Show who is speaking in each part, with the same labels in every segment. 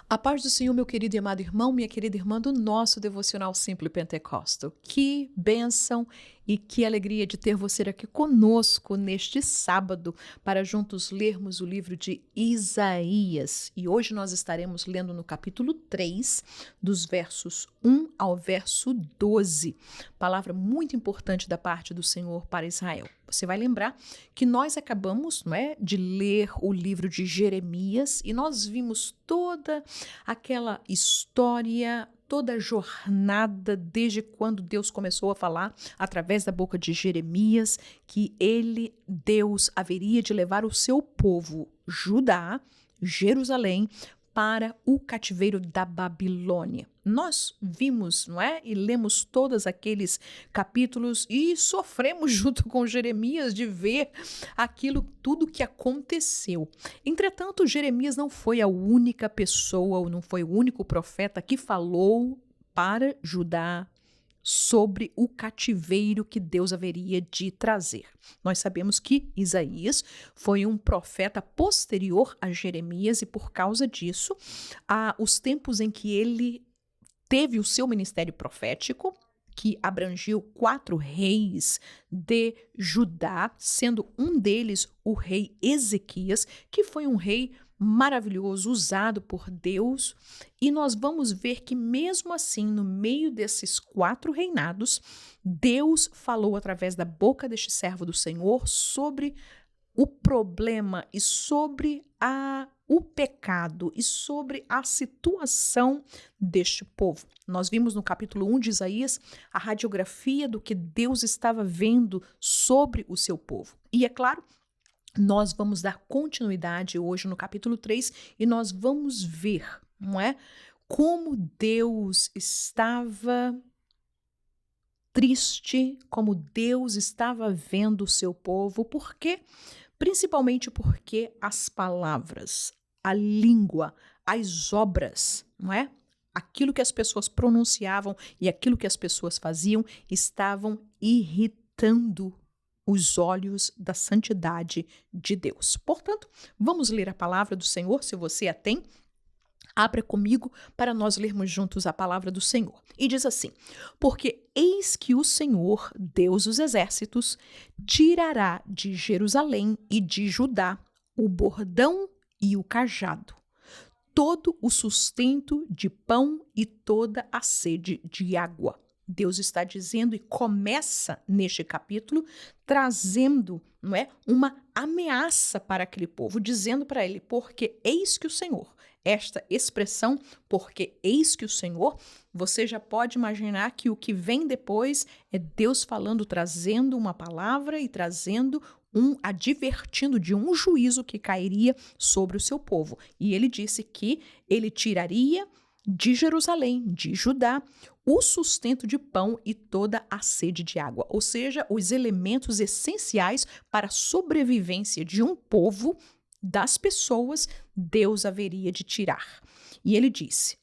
Speaker 1: A paz do Senhor, meu querido e amado irmão, minha querida irmã do nosso devocional Simples Pentecostal. Que bênção e que alegria de ter você aqui conosco neste sábado para juntos lermos o livro de Isaías. E hoje nós estaremos lendo no capítulo 3, dos versos 1 ao verso 12. Palavra muito importante da parte do Senhor para Israel. Você vai lembrar que nós acabamos, de ler o livro de Jeremias e nós vimos toda aquela história, toda a jornada desde quando Deus começou a falar através da boca de Jeremias que Deus, haveria de levar o seu povo, Judá, Jerusalém, para o cativeiro da Babilônia. Nós vimos, e lemos todos aqueles capítulos e sofremos junto com Jeremias de ver tudo que aconteceu. Entretanto, Jeremias não foi a única pessoa, ou não foi o único profeta que falou para Judá sobre o cativeiro que Deus haveria de trazer. Nós sabemos que Isaías foi um profeta posterior a Jeremias e por causa disso, os tempos em que ele teve o seu ministério profético, que abrangiu 4 reis de Judá, sendo um deles o rei Ezequias, que foi um rei maravilhoso, usado por Deus, e nós vamos ver que mesmo assim, no meio desses 4 reinados, Deus falou através da boca deste servo do Senhor sobre o problema e sobre o pecado e sobre a situação deste povo. Nós vimos no capítulo 1 de Isaías a radiografia do que Deus estava vendo sobre o seu povo. E é claro, nós vamos dar continuidade hoje no capítulo 3 e nós vamos ver, como Deus estava triste, como Deus estava vendo o seu povo, principalmente porque as palavras, a língua, as obras, aquilo que as pessoas pronunciavam e aquilo que as pessoas faziam estavam irritando os olhos da santidade de Deus. Portanto, vamos ler a palavra do Senhor, se você a tem. Abra comigo para nós lermos juntos a palavra do Senhor. E diz assim: porque eis que o Senhor, Deus dos exércitos, tirará de Jerusalém e de Judá o bordão e o cajado, todo o sustento de pão e toda a sede de água. Deus está dizendo e começa neste capítulo trazendo, uma ameaça para aquele povo, dizendo para ele, porque eis que o Senhor, esta expressão, porque eis que o Senhor, você já pode imaginar que o que vem depois é Deus falando, trazendo uma palavra e trazendo advertindo de um juízo que cairia sobre o seu povo. E ele disse que ele tiraria de Jerusalém, de Judá, o sustento de pão e toda a sede de água, ou seja, os elementos essenciais para a sobrevivência de um povo, das pessoas, Deus haveria de tirar. E ele disse,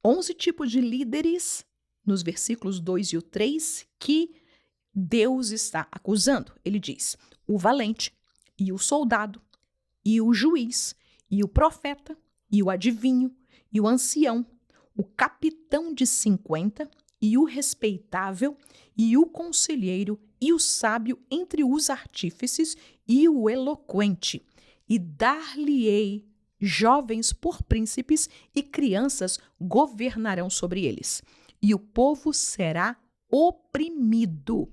Speaker 1: 11 tipos de líderes, nos versículos 2 e o 3, que Deus está acusando. Ele diz, o valente, e o soldado, e o juiz, e o profeta, e o adivinho, e o ancião, o capitão de 50, e o respeitável, e o conselheiro, e o sábio entre os artífices, e o eloquente. E dar-lhe-ei jovens por príncipes, e crianças governarão sobre eles. E o povo será oprimido.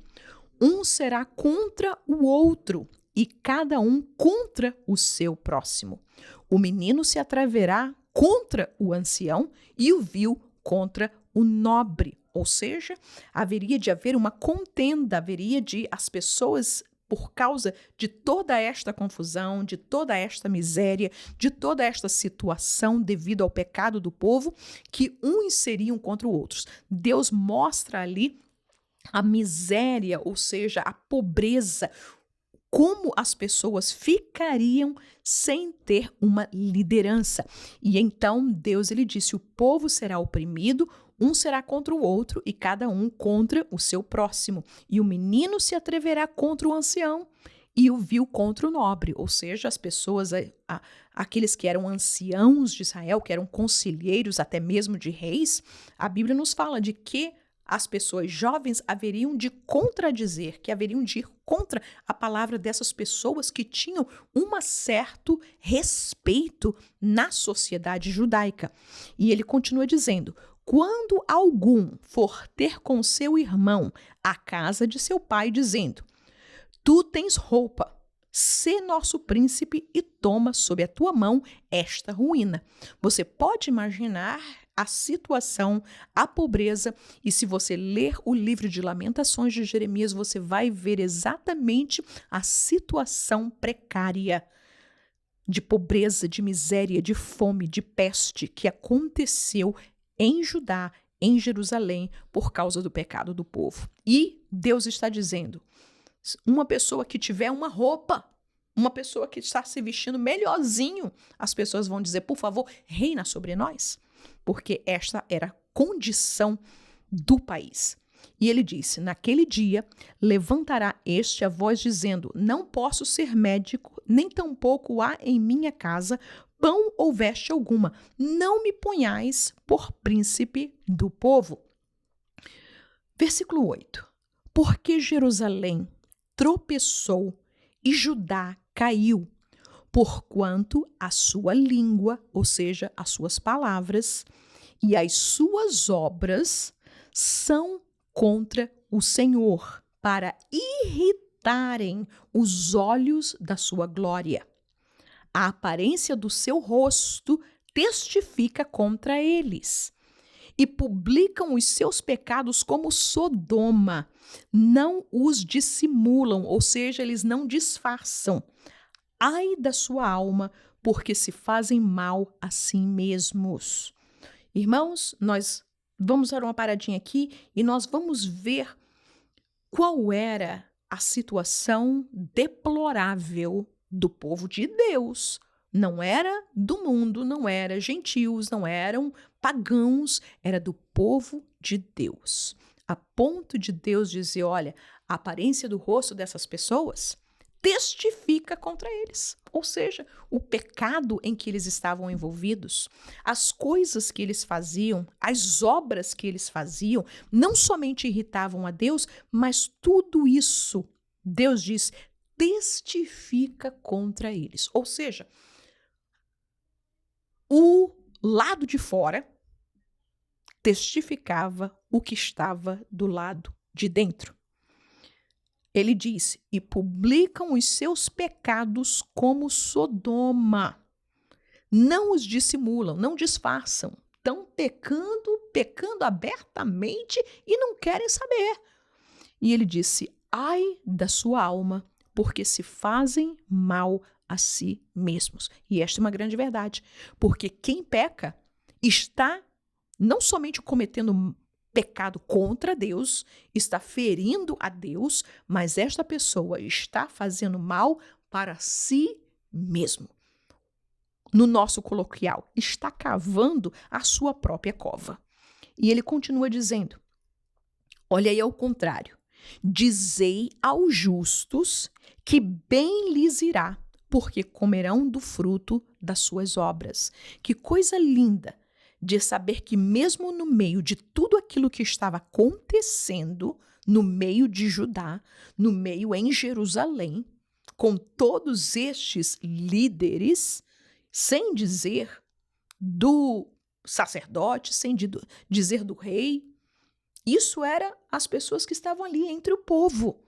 Speaker 1: Um será contra o outro, e cada um contra o seu próximo. O menino se atreverá contra o ancião e o vil contra o nobre. Ou seja, haveria de haver uma contenda, haveria de as pessoas, por causa de toda esta confusão, de toda esta miséria, de toda esta situação devido ao pecado do povo, que uns seriam contra os outros. Deus mostra ali a miséria, ou seja, a pobreza, como as pessoas ficariam sem ter uma liderança. E então Deus ele disse, o povo será oprimido, um será contra o outro e cada um contra o seu próximo. E o menino se atreverá contra o ancião e o viu contra o nobre, ou seja, as pessoas, aqueles que eram anciãos de Israel, que eram conselheiros até mesmo de reis, a Bíblia nos fala de que as pessoas jovens haveriam de contradizer, que haveriam de ir contra a palavra dessas pessoas que tinham um certo respeito na sociedade judaica. E ele continua dizendo: quando algum for ter com seu irmão a casa de seu pai, dizendo: tu tens roupa, sê nosso príncipe e toma sob a tua mão esta ruína. Você pode imaginar a situação, a pobreza, e se você ler o livro de Lamentações de Jeremias, você vai ver exatamente a situação precária de pobreza, de miséria, de fome, de peste que aconteceu em Judá, em Jerusalém, por causa do pecado do povo. E Deus está dizendo: uma pessoa que tiver uma roupa, uma pessoa que está se vestindo melhorzinho, as pessoas vão dizer: por favor, reina sobre nós. Porque esta era a condição do país. E ele disse: naquele dia levantará este a voz dizendo: não posso ser médico, nem tampouco há em minha casa pão ou veste alguma. Não me ponhais por príncipe do povo. Versículo 8. Porque Jerusalém tropeçou e Judá caiu, porquanto a sua língua, ou seja, as suas palavras, e as suas obras são contra o Senhor, para irritarem os olhos da sua glória. A aparência do seu rosto testifica contra eles. E publicam os seus pecados como Sodoma, não os dissimulam, ou seja, eles não disfarçam. Ai da sua alma, porque se fazem mal a si mesmos. Irmãos, nós vamos dar uma paradinha aqui e nós vamos ver qual era a situação deplorável do povo de Deus. Não era do mundo, não era gentios, não eram pagãos, era do povo de Deus. A ponto de Deus dizer: olha, a aparência do rosto dessas pessoas testifica contra eles. Ou seja, o pecado em que eles estavam envolvidos, as coisas que eles faziam, as obras que eles faziam, não somente irritavam a Deus, mas tudo isso, Deus diz, testifica contra eles. Ou seja, o lado de fora testificava o que estava do lado de dentro. Ele diz: e publicam os seus pecados como Sodoma. Não os dissimulam, não disfarçam. Estão pecando abertamente e não querem saber. E ele disse: ai da sua alma, porque se fazem mal a si mesmos. E esta é uma grande verdade, porque quem peca está não somente cometendo pecado contra Deus, está ferindo a Deus, mas esta pessoa está fazendo mal para si mesmo. No nosso coloquial, está cavando a sua própria cova. E ele continua dizendo: olha aí ao contrário, dizei aos justos que bem lhes irá, porque comerão do fruto das suas obras. Que coisa linda de saber que mesmo no meio de tudo aquilo que estava acontecendo, no meio de Judá, no meio em Jerusalém, com todos estes líderes, sem dizer do sacerdote, sem dizer do rei, isso era as pessoas que estavam ali entre o povo.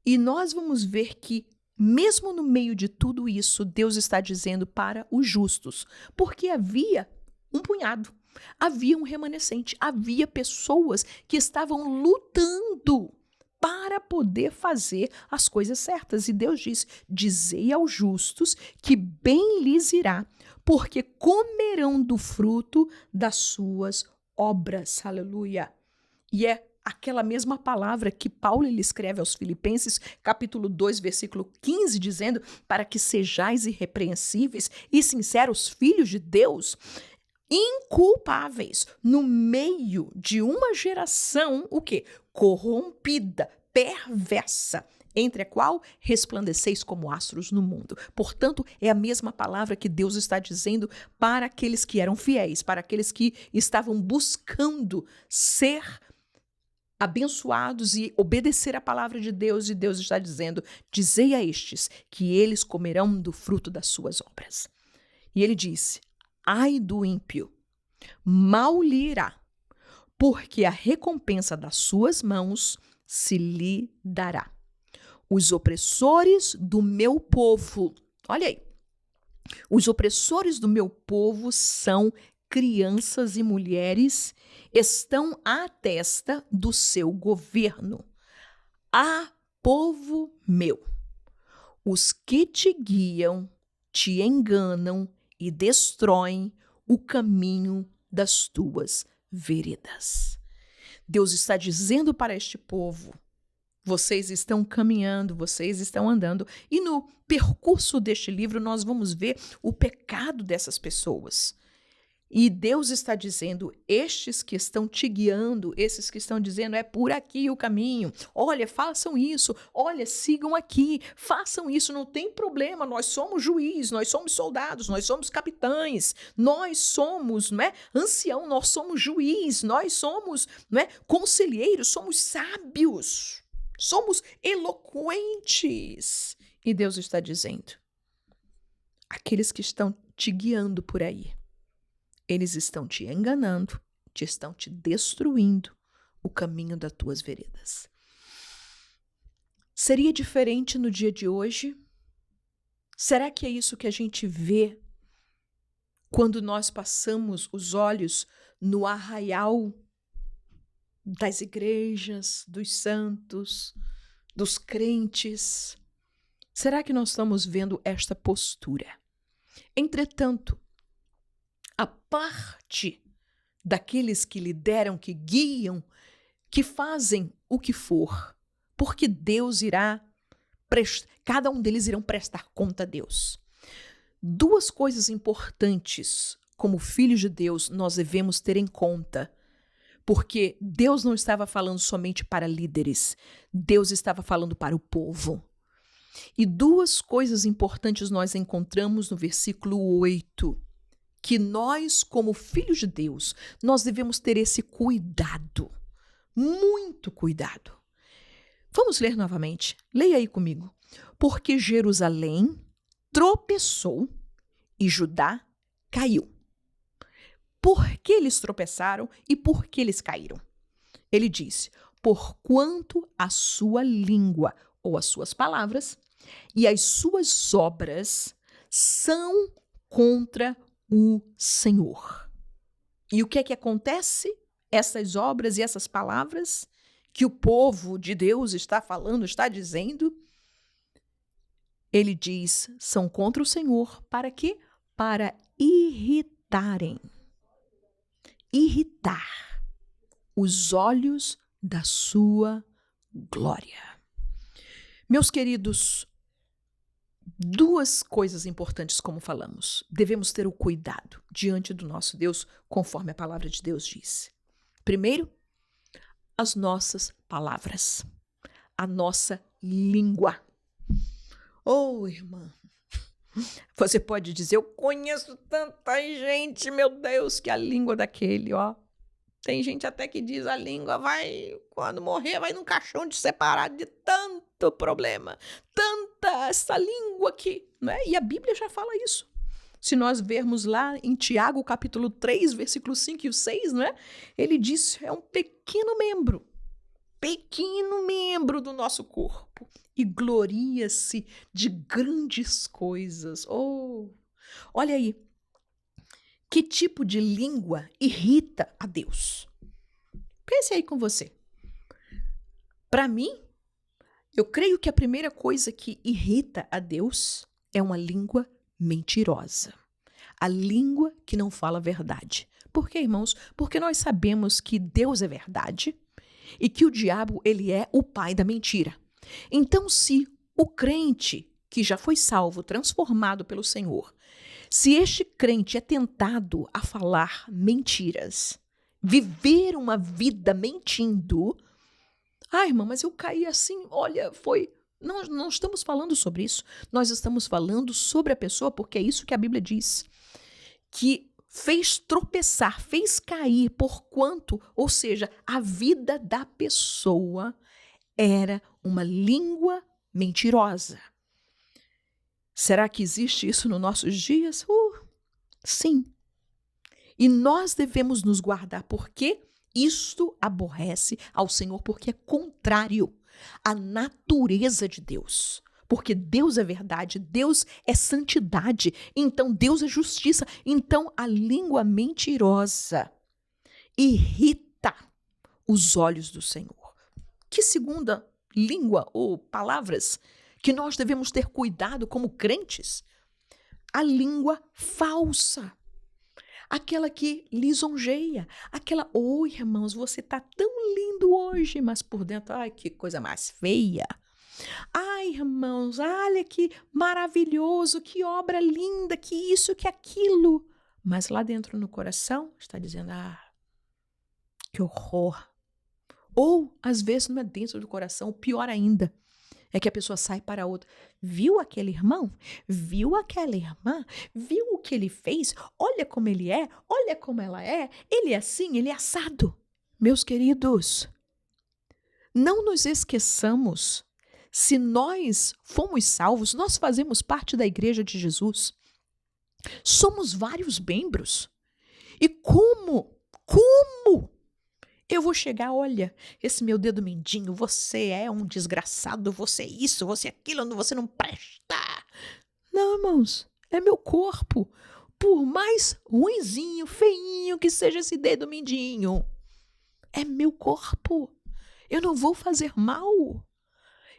Speaker 1: E nós vamos ver que mesmo no meio de tudo isso, Deus está dizendo para os justos, porque havia um punhado, havia um remanescente, havia pessoas que estavam lutando para poder fazer as coisas certas. E Deus diz: dizei aos justos que bem lhes irá, porque comerão do fruto das suas obras. Aleluia! E é aquela mesma palavra que Paulo ele escreve aos Filipenses, capítulo 2, versículo 15, dizendo: para que sejais irrepreensíveis e sinceros filhos de Deus, inculpáveis no meio de uma geração, o quê? Corrompida, perversa, Entre a qual resplandeceis como astros no mundo. Portanto, é a mesma palavra que Deus está dizendo para aqueles que eram fiéis, para aqueles que estavam buscando ser abençoados e obedecer a palavra de Deus, e Deus está dizendo: dizei a estes que eles comerão do fruto das suas obras. E ele disse: ai do ímpio, mal lhe irá, porque a recompensa das suas mãos se lhe dará. Os opressores do meu povo, olha aí, os opressores do meu povo são crianças e mulheres, estão à testa do seu governo. Ah, povo meu, os que te guiam, te enganam e destroem o caminho das tuas veredas. Deus está dizendo para este povo: vocês estão caminhando, vocês estão andando. E no percurso deste livro nós vamos ver o pecado dessas pessoas. E Deus está dizendo: estes que estão te guiando, esses que estão dizendo é por aqui o caminho, olha, façam isso, olha, sigam aqui, façam isso, não tem problema, nós somos juiz, nós somos soldados, nós somos capitães, nós somos, não é, ancião, nós somos juiz, nós somos, não é, conselheiros, somos sábios, somos eloquentes. E Deus está dizendo: aqueles que estão te guiando por aí, eles estão te enganando, estão te destruindo o caminho das tuas veredas. Seria diferente no dia de hoje? Será que é isso que a gente vê quando nós passamos os olhos no arraial das igrejas, dos santos, dos crentes? Será que nós estamos vendo esta postura? Entretanto, a parte daqueles que lideram, que guiam, que fazem o que for, porque Deus irá, cada um deles irão prestar conta a Deus. Duas coisas importantes, como filhos de Deus, nós devemos ter em conta, porque Deus não estava falando somente para líderes, Deus estava falando para o povo. E duas coisas importantes nós encontramos no versículo 8, que nós, como filhos de Deus, nós devemos ter esse cuidado, muito cuidado. Vamos ler novamente, leia aí comigo. Porque Jerusalém tropeçou e Judá caiu. Por que eles tropeçaram e por que eles caíram? Ele disse: porquanto a sua língua, ou as suas palavras, e as suas obras são contra o Senhor. E o que é que acontece? Essas obras e essas palavras que o povo de Deus está falando, está dizendo, ele diz, são contra o Senhor. Para quê? Para irritar os olhos da sua glória. Meus queridos, duas coisas importantes, como falamos. Devemos ter o cuidado diante do nosso Deus, conforme a palavra de Deus diz. Primeiro, as nossas palavras, a nossa língua. Oh, irmã, você pode dizer: eu conheço tanta gente, meu Deus, que a língua daquele, ó. Tem gente até que diz: a língua vai, quando morrer, vai num caixão de separado de tanto problema, tanta essa língua aqui, né? E a Bíblia já fala isso. Se nós vermos lá em Tiago, capítulo 3, versículos 5 e 6, né? Ele diz: é um pequeno membro do nosso corpo e gloria-se de grandes coisas. Oh, olha aí. Que tipo de língua irrita a Deus? Pense aí com você. Para mim, eu creio que a primeira coisa que irrita a Deus é uma língua mentirosa. A língua que não fala a verdade. Por quê, irmãos? Porque nós sabemos que Deus é verdade e que o diabo, ele é o pai da mentira. Então, se o crente que já foi salvo, transformado pelo Senhor, se este crente é tentado a falar mentiras, viver uma vida mentindo, irmã, mas eu caí assim, olha, foi Não estamos falando sobre isso. Nós estamos falando sobre a pessoa, porque é isso que a Bíblia diz. Que fez tropeçar, fez cair, porquanto, ou seja, a vida da pessoa era uma língua mentirosa. Será que existe isso nos nossos dias? Sim. E nós devemos nos guardar, porque isto aborrece ao Senhor, porque é contrário à natureza de Deus. Porque Deus é verdade, Deus é santidade, então Deus é justiça. Então a língua mentirosa irrita os olhos do Senhor. Que segunda língua ou palavras que nós devemos ter cuidado como crentes? A língua falsa. Aquela que lisonjeia, aquela, oi, irmãos, você tá tão lindo hoje, mas por dentro, ai, que coisa mais feia. Ai, irmãos, olha que maravilhoso, que obra linda, que isso, que aquilo. Mas lá dentro no coração está dizendo, que horror. Ou, às vezes, não é dentro do coração, o pior ainda, é que a pessoa sai para a outra. Viu aquele irmão? Viu aquela irmã? Viu o que ele fez? Olha como ele é, olha como ela é. Ele é assim, ele é assado. Meus queridos, não nos esqueçamos, se nós fomos salvos, nós fazemos parte da Igreja de Jesus. Somos vários membros. E como eu vou chegar, olha, esse meu dedo mindinho, você é um desgraçado, você é isso, você é aquilo, você não presta. Não, irmãos, é meu corpo. Por mais ruinzinho, feinho que seja esse dedo mindinho, é meu corpo. Eu não vou fazer mal.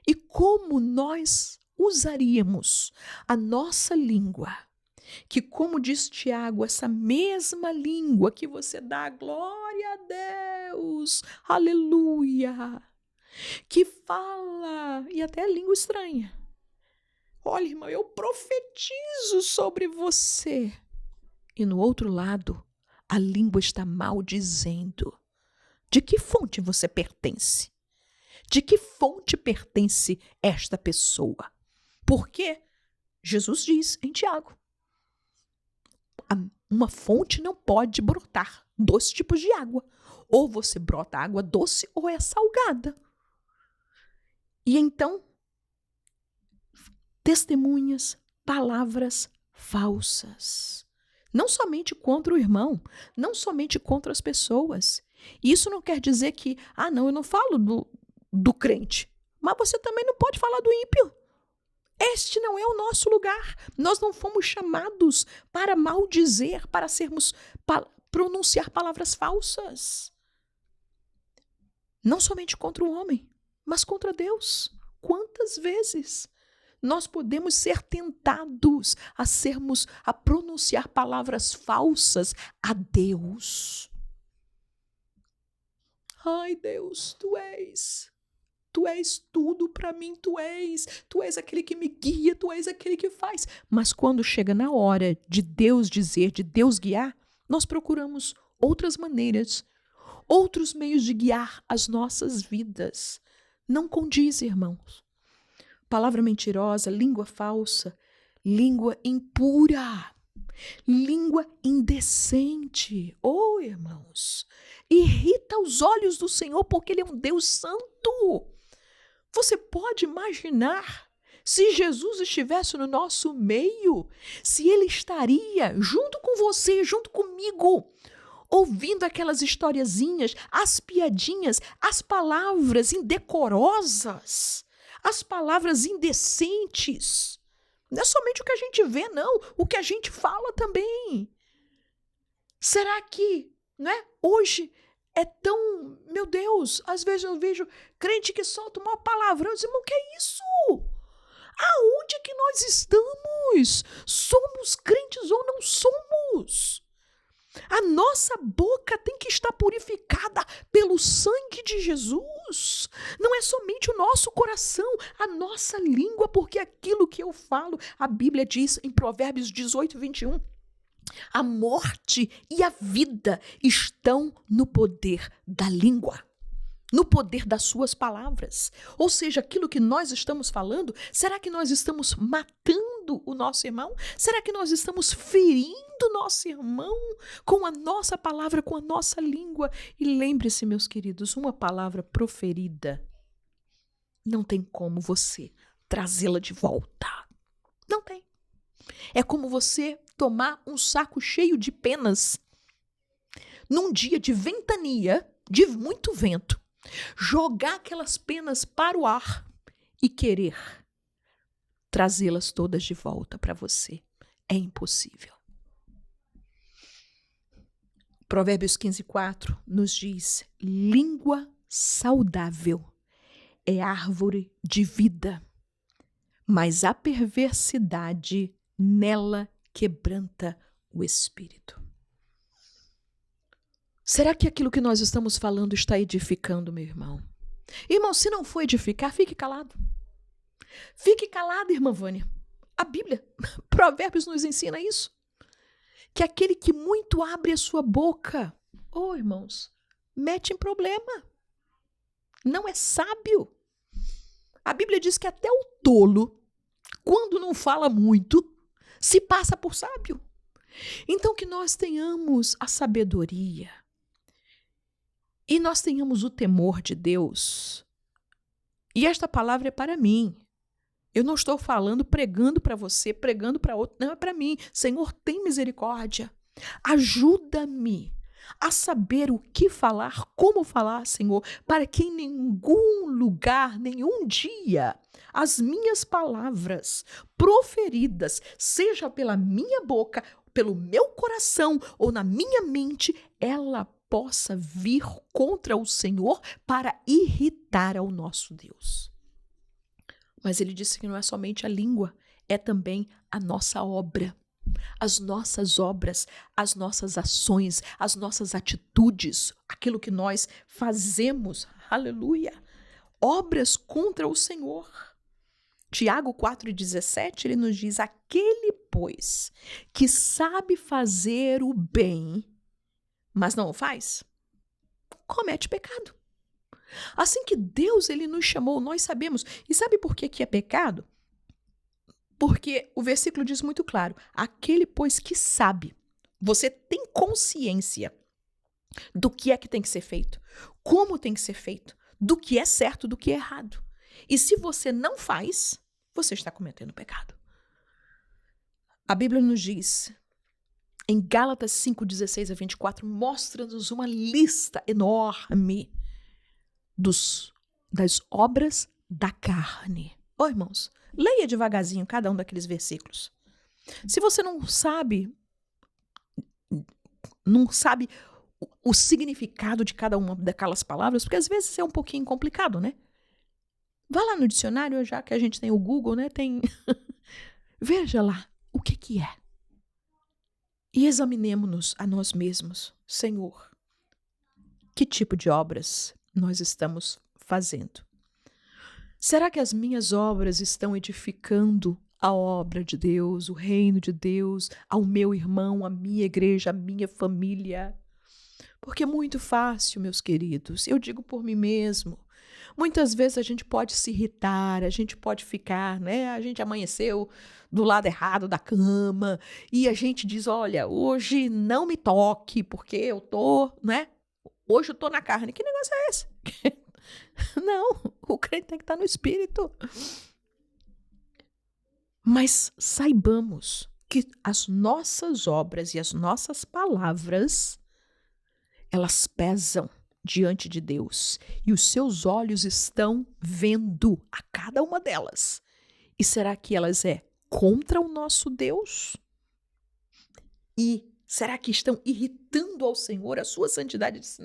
Speaker 1: E como nós usaríamos a nossa língua, que, como diz Tiago, essa mesma língua que você dá glória a Deus, aleluia, que fala, e até língua estranha. Olha, irmão, eu profetizo sobre você. E no outro lado, a língua está maldizendo. De que fonte você pertence? De que fonte pertence esta pessoa? Porque Jesus diz em Tiago, uma fonte não pode brotar 2 tipos de água. Ou você brota água doce ou é salgada. E então, testemunhas, palavras falsas. Não somente contra o irmão, não somente contra as pessoas. E isso não quer dizer que, não, eu não falo do crente. Mas você também não pode falar do ímpio. Este não é o nosso lugar. Nós não fomos chamados para maldizer, para pronunciar palavras falsas. Não somente contra o homem, mas contra Deus. Quantas vezes nós podemos ser tentados a pronunciar palavras falsas a Deus? Ai, Deus, Tu és tudo para mim, Tu és aquele que me guia, Tu és aquele que faz. Mas quando chega na hora de Deus dizer, de Deus guiar, nós procuramos outras maneiras, outros meios de guiar as nossas vidas. Não condiz, irmãos. Palavra mentirosa, língua falsa, língua impura, língua indecente. Irmãos, irrita os olhos do Senhor porque Ele é um Deus santo. Você pode imaginar se Jesus estivesse no nosso meio, se Ele estaria junto com você, junto comigo, ouvindo aquelas historiazinhas, as piadinhas, as palavras indecorosas, as palavras indecentes. Não é somente o que a gente vê, não, o que a gente fala também. Será que, hoje é tão, meu Deus, às vezes eu vejo crente que solta uma palavrão, eu digo, irmão, o que é isso? Aonde que nós estamos? Somos crentes ou não somos? A nossa boca tem que estar purificada pelo sangue de Jesus. Não é somente o nosso coração, a nossa língua, porque aquilo que eu falo, a Bíblia diz em Provérbios 18, 21, a morte e a vida estão no poder da língua. no poder das suas palavras. Ou seja, aquilo que nós estamos falando, será que nós estamos matando o nosso irmão? Será que nós estamos ferindo o nosso irmão com a nossa palavra, com a nossa língua? E lembre-se, meus queridos, uma palavra proferida não tem como você trazê-la de volta. Não tem. É como você tomar um saco cheio de penas num dia de ventania, de muito vento, jogar aquelas penas para o ar e querer trazê-las todas de volta para você. É impossível. Provérbios 15:4 nos diz: língua saudável é árvore de vida, mas a perversidade nela quebranta o espírito. Será que aquilo que nós estamos falando está edificando, meu irmão? Irmão, se não for edificar, fique calado. Fique calado, irmã Vânia. A Bíblia, Provérbios nos ensina isso. Que aquele que muito abre a sua boca, irmãos, mete em problema. Não é sábio. A Bíblia diz que até o tolo, quando não fala muito, se passa por sábio. Então que nós tenhamos a sabedoria e nós tenhamos o temor de Deus. E esta palavra é para mim. Eu não estou falando, pregando para você, pregando para outro. Não, é para mim. Senhor, tem misericórdia. Ajuda-me a saber o que falar, como falar, Senhor, para que em nenhum lugar, nenhum dia, as minhas palavras proferidas, seja pela minha boca, pelo meu coração ou na minha mente, ela possa vir contra o Senhor para irritar ao nosso Deus. Mas ele disse que não é somente a língua, é também a nossa obra. As nossas obras, as nossas ações, as nossas atitudes, aquilo que nós fazemos, aleluia, obras contra o Senhor. Tiago 4,17, ele nos diz: aquele, pois, que sabe fazer o bem, mas não o faz, comete pecado. Assim que Deus ele nos chamou, nós sabemos. E sabe por que é pecado? Porque o versículo diz muito claro: aquele, pois, que sabe. Você tem consciência do que é que tem que ser feito, como tem que ser feito, do que é certo, do que é errado. E se você não faz, você está cometendo pecado. A Bíblia nos diz, em Gálatas 5:16-24, mostra-nos uma lista enorme das obras da carne. Irmãos, leia devagarzinho cada um daqueles versículos. Se você não sabe o significado de cada uma daquelas palavras, porque às vezes é um pouquinho complicado, né? Vá lá no dicionário, já que a gente tem o Google, né? Veja lá o que é. E examinemo-nos a nós mesmos. Senhor, que tipo de obras nós estamos fazendo? Será que as minhas obras estão edificando a obra de Deus, o reino de Deus, ao meu irmão, à minha igreja, à minha família? Porque é muito fácil, meus queridos, eu digo por mim mesmo. Muitas vezes a gente pode se irritar, a gente pode ficar, né? A gente amanheceu do lado errado da cama e a gente diz: olha, hoje não me toque, porque eu tô, né? Hoje eu tô na carne. Que negócio é esse? Não, o crente tem que estar no espírito. Mas saibamos que as nossas obras e as nossas palavras, elas pesam diante de Deus e os seus olhos estão vendo a cada uma delas. E será que elas é contra o nosso Deus? E será que estão irritando ao Senhor, a sua santidade? Diz: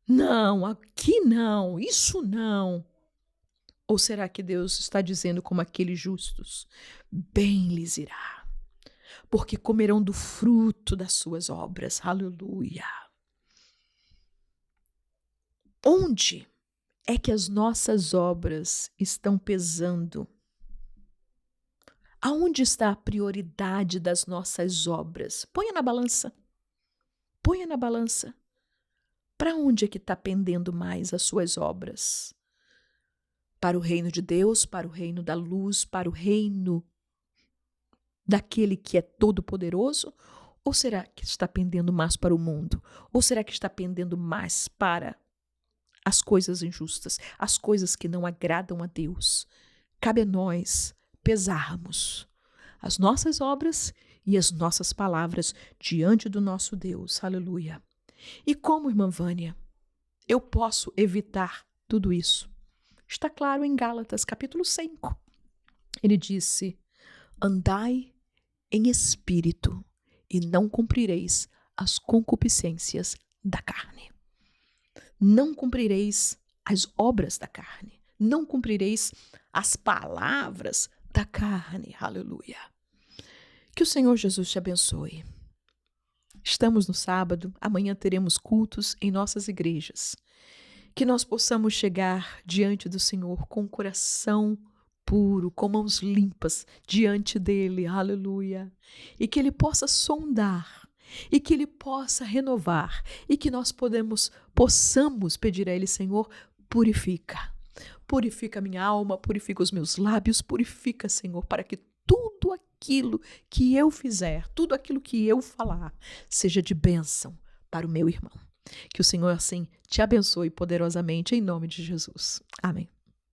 Speaker 1: não, aqui não, isso não. Ou será que Deus está dizendo como aqueles justos: bem lhes irá, porque comerão do fruto das suas obras. Aleluia. Onde é que as nossas obras estão pesando? Aonde está a prioridade das nossas obras? Ponha na balança. Ponha na balança. Para onde é que está pendendo mais as suas obras? Para o reino de Deus, para o reino da luz, para o reino daquele que é todo-poderoso? Ou será que está pendendo mais para o mundo? Ou será que está pendendo mais para as coisas injustas, as coisas que não agradam a Deus? Cabe a nós pesarmos as nossas obras e as nossas palavras diante do nosso Deus. Aleluia. E como, irmã Vânia, eu posso evitar tudo isso? Está claro em Gálatas, capítulo 5. Ele disse: andai em espírito e não cumprireis as concupiscências da carne. Não cumprireis as obras da carne. Não cumprireis as palavras da carne. Aleluia. Que o Senhor Jesus te abençoe. Estamos no sábado, amanhã teremos cultos em nossas igrejas. Que nós possamos chegar diante do Senhor com o coração puro, com mãos limpas diante dele, aleluia. E que ele possa sondar, e que ele possa renovar, e que nós possamos pedir a ele: Senhor, purifica. Purifica minha alma, purifica os meus lábios, purifica, Senhor, para que tudo aquilo que eu fizer, tudo aquilo que eu falar, seja de bênção para o meu irmão. Que o Senhor assim te abençoe poderosamente em nome de Jesus. Amém.